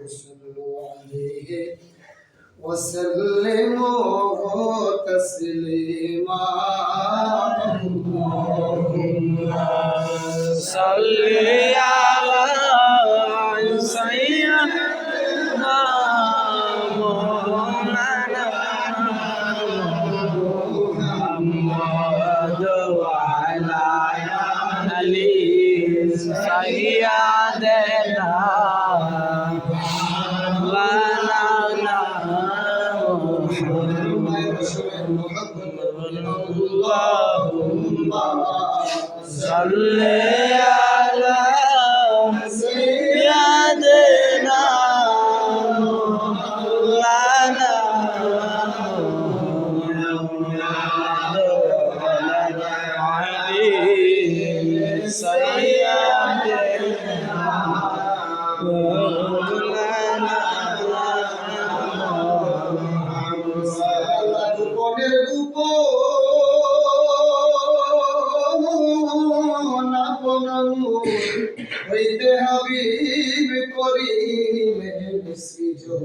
صلوا عليه وسلموا تسليما اللهم صل على سيدنا مولانا محمد وعلى آله سيدنا اللهم صل على سيدنا مولانا হইতে হাবিব করিলে সৃজন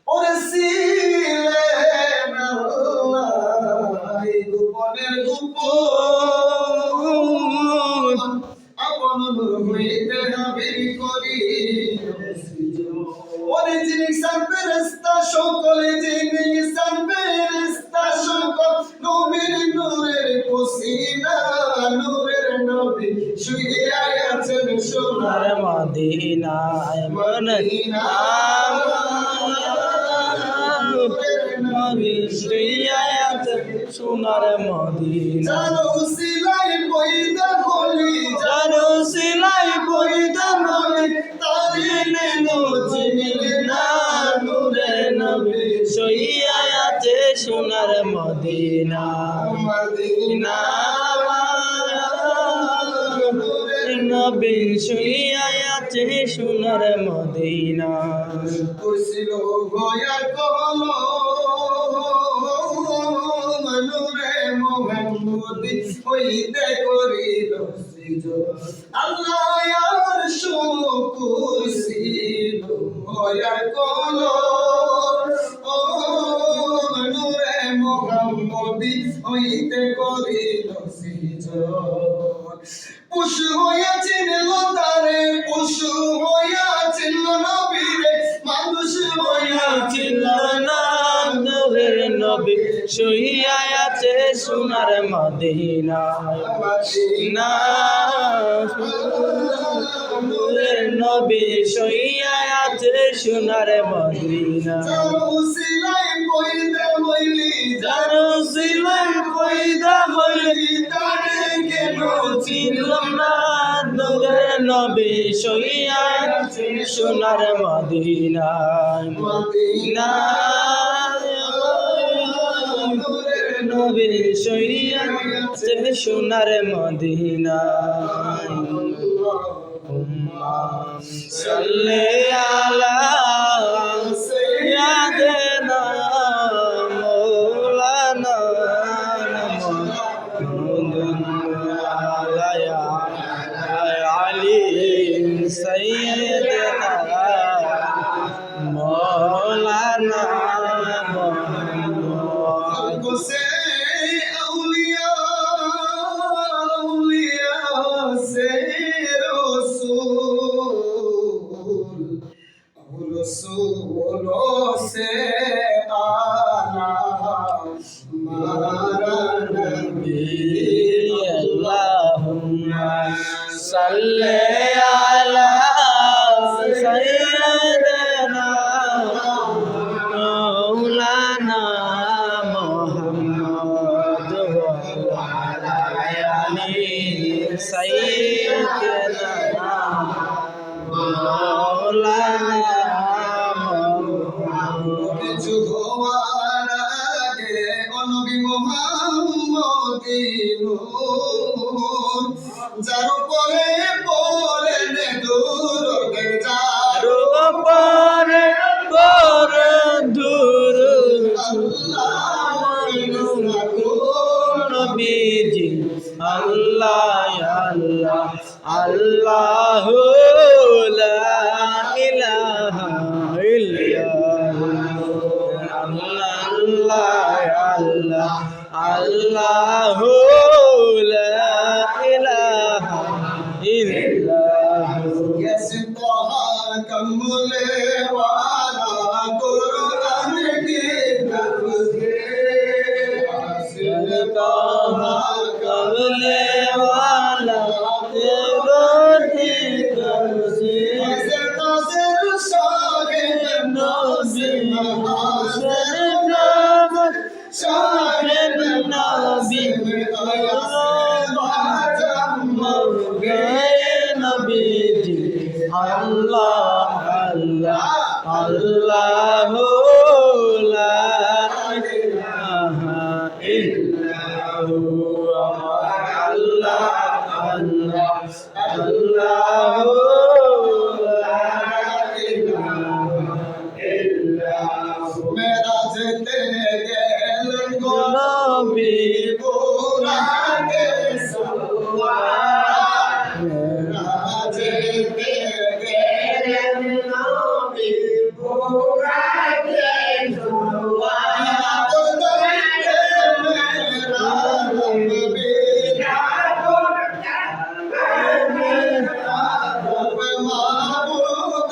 ওরে ছিলেন আল্লাহ গোপনের গোপন আপন হইতে হাবিব করিলে সৃজন ওরে যিনি সান ফেরেশতা সকলে যিনি সান ফেরেশতা সকল নবীর নূরের পসিনা নূরের নবী শুইয়া আছেন সোনার মদিনায় মদিনা নূরের নবী শুইয়া আছেন সোনার মদিনা জানো সিলাই বইদা হলি জানো সিলাই বইদা হলি তারে নেনো চিনিলে না নূরের নবী শুইয়া আছে সোনার মদিনা মদিনা নবী শুইয়া আছে সোনার মদিনা কইছিল গয়া কলম নূরে মোহাম্মদ হইতে করিল সৃজন আল্লাহ আর শুকুর ছিল গয়া কলম নূরে মোহাম্মদ হইতে করিল সৃজন পশু হইয়া চিনল তারে পশু হইয়া চিনল নবীরে মানুষ হইয়া চিনল না নূরের নবী শুইয়া আছে সোনার মদিনা মদিনা নূরের নবী শুইয়া আছে সোনার মদিনা জানো সিলাই পয়দা হইলি জানো সিলাই পয়দা হইলি তারে কেন চিনলাম না নূরের নবী শুইয়া আছে সোনার মদিনা মদিনা নূরের নবী শুইয়া আছে সোনার মদিনা আল্লাহুম্মা সাল্লি আলা সাইয়্যিদিনা মাওলানা سيدنا مولانا محمد سے اولیاء سے رسولوں سے آنا ہمارا نبی اللہم صلی علی سیدنا مولانا محمد وعلی آلہ سیدنا مولانا محمد জুহওয়ার আগে নবী মুহাম্মদ নূর যার উপরে পড়ে নে দূর যার উপরে পড়ে দূর আল্লাহ নবীজি আল্লাহ আল্লাহ লা ইলাহা ইলাহা ইল্লাল্লাহ আল্লাহ আল্লাহু লা ইলাহা ইল্লাল্লাহু यस्ताहा कमले वाला कुरान की तफसीर कहा कमले वाला तेरी तफसीर नज़र शाहिद नबी हासिल शाहिद नबी मर गए नबी जी अल्लाह अल्लाह अल्लाह ला इलाहा इल्लल्लाहु अल्लाह अल्लाह अल्लाह ला इलाहा इल्लल्लाहु मेरा जिते गेल नबी पूरा के सवा मेरा जिते गेल नबी पूरा के सवा मेरा नबी महबूब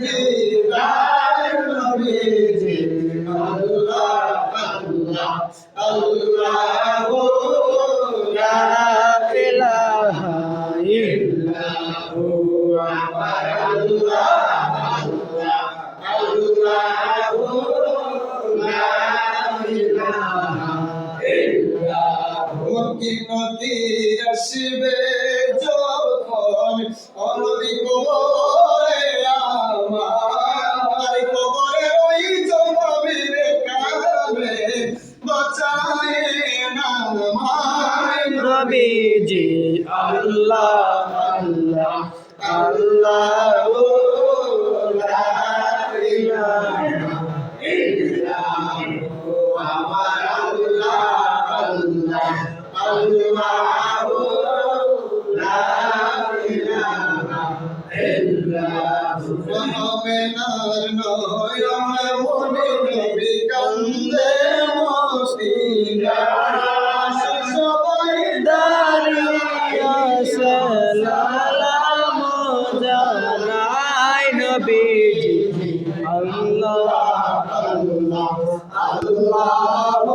दीदार नबी जी अल्लाह अल्लाह अल्लाह ला इलाहा इल्लल्लाहु আসবে যখন অনবী কবরে আমার কবরে ওই জবাবির কালে বাঁচায় না মায় নবীজি আল্লাহ আল্লাহ আল্লাহ লা ইলাহা ইল্লাল্লাহু আমার আল্লাহ আল্লাহ আল্লাহ লা ইলাহা ইল্লাল্লাহু মোমেনার নয়ন মনে নবী কান্দে মসজিদা সবাই দাঁড়িয়ে সালাম জানাই নবীজি আল্লাহ আল্লাহ আল্লাহ